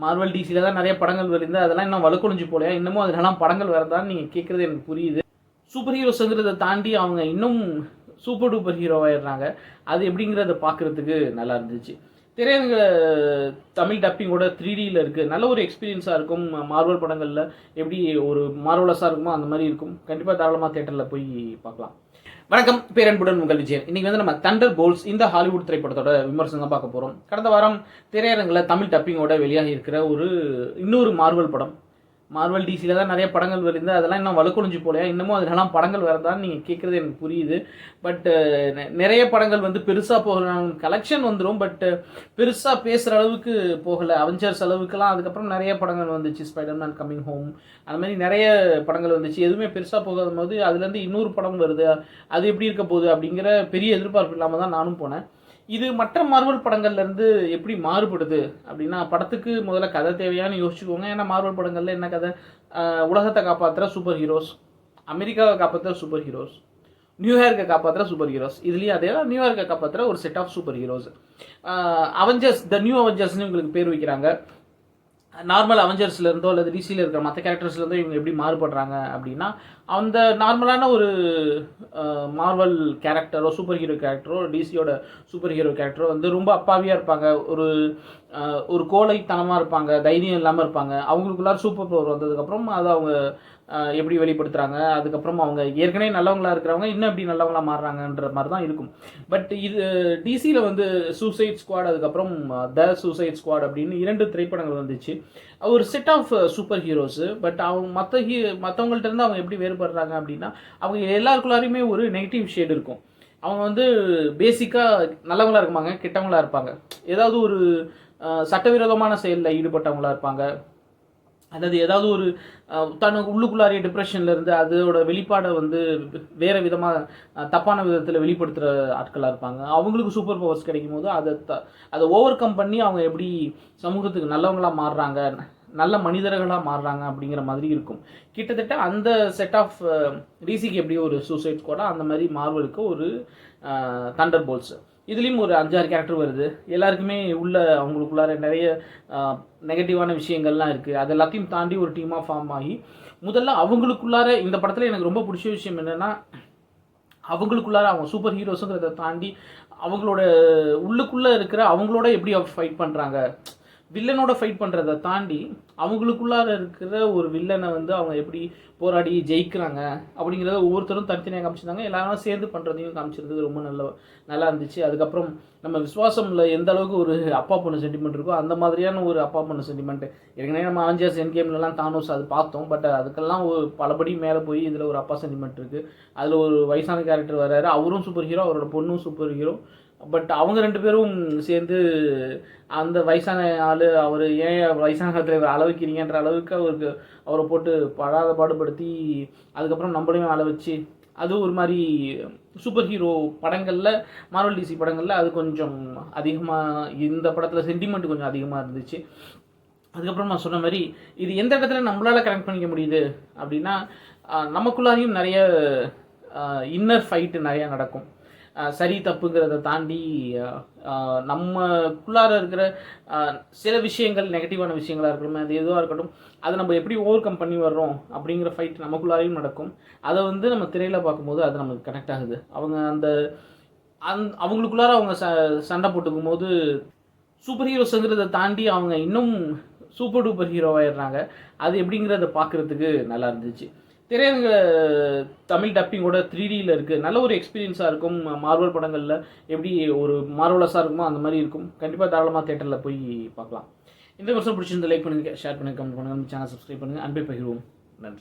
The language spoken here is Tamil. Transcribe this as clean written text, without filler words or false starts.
மார்வல் டிசியில் தான் நிறைய படங்கள் வருது, அதெல்லாம் இன்னும் வலுக்கொழிஞ்சு போலையா, இன்னமும் அதெல்லாம் படங்கள் வரதான்னு நீங்கள் கேட்குறது எனக்கு புரியுது. சூப்பர் ஹீரோஸுங்கிறத தாண்டி அவங்க இன்னும் சூப்பர் டூப்பர் ஹீரோவாயிடுறாங்க. அது எப்படிங்கிறத பார்க்குறதுக்கு நல்லா இருந்துச்சு. திரையரங்க தமிழ் டப்பிங்கோட 3Dயில் இருக்குது. நல்ல ஒரு எக்ஸ்பீரியன்ஸாக இருக்கும். மார்வல் படங்களில் எப்படி ஒரு மார்வலஸாக இருக்குமோ அந்த மாதிரி இருக்கும். கண்டிப்பாக தாராளமாக தேட்டரில் போய் பார்க்கலாம். வணக்கம், பேரன்புடன் உங்கள் விஜயன். இன்றைக்கி வந்து நம்ம தண்டர் போல்ட்ஸ் இந்த ஹாலிவுட் திரைப்படத்தோட விமர்சனம் தான் பார்க்க போகிறோம். கடந்த வாரம் திரையரங்கில் தமிழ் டப்பிங்கோட வெளியாகி இருக்கிற இன்னொரு மார்வல் படம். மார்வல் டிசியில் தான் நிறைய படங்கள் வருது, அதெல்லாம் இன்னும் வலுக்கொழிஞ்சு போலையா, இன்னமும் அதெல்லாம் படங்கள் வரதான்னு நீங்கள் கேட்குறது எனக்கு புரியுது. பட் நிறைய படங்கள் வந்து பெருசாக போகலாம், கலெக்ஷன் வந்துடும், பட் பெருசாக பேசுகிற அளவுக்கு போகலை. அவெஞ்சர்ஸ் அளவுக்குலாம் அதுக்கப்புறம் நிறைய படங்கள் வந்துச்சு. ஸ்பைடர்மேன் கம்மிங் ஹோம், அந்த மாதிரி நிறைய படங்கள் வந்துச்சு. எதுவுமே பெருசாக போகாத போது அதுலேருந்து இன்னொரு படம் வருது, அது எப்படி இருக்க போகுது அப்படிங்கிற பெரிய எதிர்பார்ப்பு இல்லாமல் தான் நானும் போனேன். இது மற்ற மார்வல் படங்கள்லேருந்து எப்படி மாறுபடுது அப்படின்னா, படத்துக்கு முதல்ல கதை தேவையான்னு யோசிச்சுக்கோங்க. ஏன்னா மார்வல் படங்களில் என்ன கதை? உலகத்தை காப்பாற்றுற சூப்பர் ஹீரோஸ், அமெரிக்காவை காப்பாற்றுற சூப்பர் ஹீரோஸ், நியூயார்க்கை காப்பாற்றுற சூப்பர் ஹீரோஸ். இதுலேயும் அதே தான், நியூயார்க்கை காப்பாற்றுற ஒரு set of super heroes. Avengers, the new அவெஞ்சர்ஸ்னு இவங்களுக்கு பேர் வைக்கிறாங்க. நார்மல் அவெஞ்சர்ஸ்லேருந்தோ அல்லது டிசியில் இருக்கிற மற்ற கேரக்டர்ஸ்லேருந்தோ இவங்க எப்படி மாறுபடுறாங்க அப்படின்னா, அந்த நார்மலான ஒரு மார்வல் கேரக்டரோ சூப்பர் ஹீரோ கேரக்டரோ டிசியோட சூப்பர் ஹீரோ கேரக்டரோ வந்து ரொம்ப அப்பாவியாக இருப்பாங்க, ஒரு கோழைத்தனமாக இருப்பாங்க, தைரியம் இல்லாமல் இருப்பாங்க. அவங்களுக்குள்ளார சூப்பர் பவர் வந்ததுக்கப்புறம் அதை அவங்க எப்படி வெளிப்படுத்துகிறாங்க, அதுக்கப்புறம் அவங்க ஏற்கனவே நல்லவங்களாக இருக்கிறவங்க இன்னும் எப்படி நல்லவங்களாக மாறுறாங்கன்ற மாதிரி தான் இருக்கும். பட் இது டிசியில் வந்து சூசைட் ஸ்குவாட், அதுக்கப்புறம் த சூசைட் ஸ்குவாட் அப்படின்னு 2 திரைப்படங்கள் வந்துச்சு. ஒரு set of super heroes. But அவங்க மற்றவங்கள்ட்ட இருந்து அவங்க எப்படி வேறுபடுறாங்க அப்படின்னா, அவங்க எல்லாருக்குள்ளாரையுமே ஒரு நெகட்டிவ் ஷேட் இருக்கும். அவங்க வந்து பேசிக்காக நல்லவங்களாக இருப்பாங்க, கெட்டவங்களாக இருப்பாங்க, ஏதாவது ஒரு சட்டவிரோதமான செயலில் ஈடுபட்டவங்களாக இருப்பாங்க, அதாவது ஏதாவது ஒரு தனக்கு உள்ளுக்குள்ளாரிய டிப்ரெஷனில் இருந்து அதோட வெளிப்பாடை வந்து வேறு விதமாக தப்பான விதத்தில் வெளிப்படுத்துகிற ஆட்களாக இருப்பாங்க. அவங்களுக்கு சூப்பர் பவர்ஸ் கிடைக்கும் போது அதை ஓவர் கம் பண்ணி அவங்க எப்படி சமூகத்துக்கு நல்லவங்களாக மாறுறாங்க, நல்ல மனிதர்களாக மாறுறாங்க அப்படிங்கிற மாதிரி இருக்கும். கிட்டத்தட்ட அந்த செட் ஆஃப் டிசிக்கு எப்படி ஒரு சூசைட் ஸ்குவாடோ அந்த மாதிரி மார்வலுக்கு ஒரு தண்டர் போல்ட்ஸ். இதுலேயும் ஒரு 5-6 கேரக்டர் வருது. எல்லாருக்குமே உள்ள அவங்களுக்குள்ளார நிறைய நெகட்டிவான விஷயங்கள்லாம் இருக்குது. அது எல்லாத்தையும் தாண்டி ஒரு டீமாக ஃபார்ம் ஆகி முதல்ல அவங்களுக்குள்ளார இந்த படத்தில் எனக்கு ரொம்ப பிடிச்ச விஷயம் என்னென்னா, அவங்களுக்குள்ளார அவங்க சூப்பர் ஹீரோஸுங்கிறத தாண்டி அவங்களோட உள்ளுக்குள்ளே இருக்கிற அவங்களோட எப்படி ஃபைட் பண்ணுறாங்க, வில்லனோட ஃபைட் பண்ணுறதை தாண்டி அவங்களுக்குள்ளார இருக்கிற ஒரு வில்லனை வந்து அவங்க எப்படி போராடி ஜெயிக்கிறாங்க அப்படிங்கிறத ஒவ்வொருத்தரும் தனித்தனியாக காமிச்சிருந்தாங்க. எல்லாரும் சேர்ந்து பண்ணுறதையும் காமிச்சிருந்தது ரொம்ப நல்லா இருந்துச்சு. அதுக்கப்புறம் நம்ம விஸ்வாசமில் எந்த அளவுக்கு ஒரு அப்பா பொண்ணு சென்டிமெண்ட் இருக்கோ அந்த மாதிரியான ஒரு அப்பா பொண்ணு சென்டிமெண்ட் ஏற்கனவே நம்ம அவெஞ்சர்ஸ் எண்ட் கேம்லலாம் தானோஸ் அது பார்த்தோம். பட் அதுக்கெல்லாம் ஒரு பலபடி மேலே போய் இதில் ஒரு அப்பா சென்டிமெண்ட் இருக்குது. அதில் ஒரு வயசான கேரக்டர் வர்றாரு, அவரும் சூப்பர் ஹீரோ, அவரோட பொண்ணும் சூப்பர் ஹீரோ. பட் அவங்க 2 பேரும் சேர்ந்து அந்த வயசான ஆள் அவர் ஏன் வயசான காலத்தில் அள வைக்கிறீங்கன்ற அளவுக்கு அவரை போட்டு பாடுபடுத்தி அதுக்கப்புறம் நம்மளையும் அள வச்சு அது ஒரு மாதிரி சூப்பர் ஹீரோ படங்களில், மார்வல் டிசி படங்களில் அது கொஞ்சம் அதிகமாக, இந்த படத்தில் சென்டிமெண்ட் கொஞ்சம் அதிகமாக இருந்துச்சு. அதுக்கப்புறம் நான் சொன்ன மாதிரி இது எந்த இடத்துல நம்மளால் கனெக்ட் பண்ணிக்க முடியுது அப்படின்னா, நமக்குள்ளாரையும் நிறைய இன்னர் ஃபைட்டு நிறையா நடக்கும். சரி தப்புங்கிறத தாண்டி நம்மக்குள்ளார இருக்கிற சில விஷயங்கள், நெகட்டிவான விஷயங்களாக இருக்கட்டும், அது எதுவாக இருக்கட்டும், அதை நம்ம எப்படி ஓவர் கம் பண்ணி வர்றோம் அப்படிங்கிற ஃபைட் நமக்குள்ளாரையும் நடக்கும். அதை வந்து நம்ம திரையில் பார்க்கும்போது அது நமக்கு கனெக்ட் ஆகுது. அவங்க அவங்களுக்குள்ளார அவங்க சண்டை போட்டுக்கும் போது சூப்பர் ஹீரோஸுங்கிறத தாண்டி அவங்க இன்னும் சூப்பர் டூப்பர் ஹீரோவாயிடுறாங்க. அது எப்படிங்கிறத பார்க்குறதுக்கு நல்லா இருந்துச்சு. திரையரங்க தமிழ் டப்பிங்கோட 3Dயில் இருக்குது. நல்ல ஒரு எக்ஸ்பீரியன்ஸாக இருக்கும். மார்வல் படங்களில் எப்படி ஒரு மார்வலஸாக இருக்குமோ அந்த மாதிரி இருக்கும். கண்டிப்பாக தாராளமாக தேட்டரில் போய் பார்க்கலாம். இந்த வருஷம் பிடிச்சிருந்த லைக் பண்ணுங்கள், ஷேர் பண்ணுங்கள், கமெண்ட் பண்ணுங்கள், சேனல் சப்ஸ்கிரைப் பண்ணுங்கள். அன்பை பகிர்வோம். நன்றி.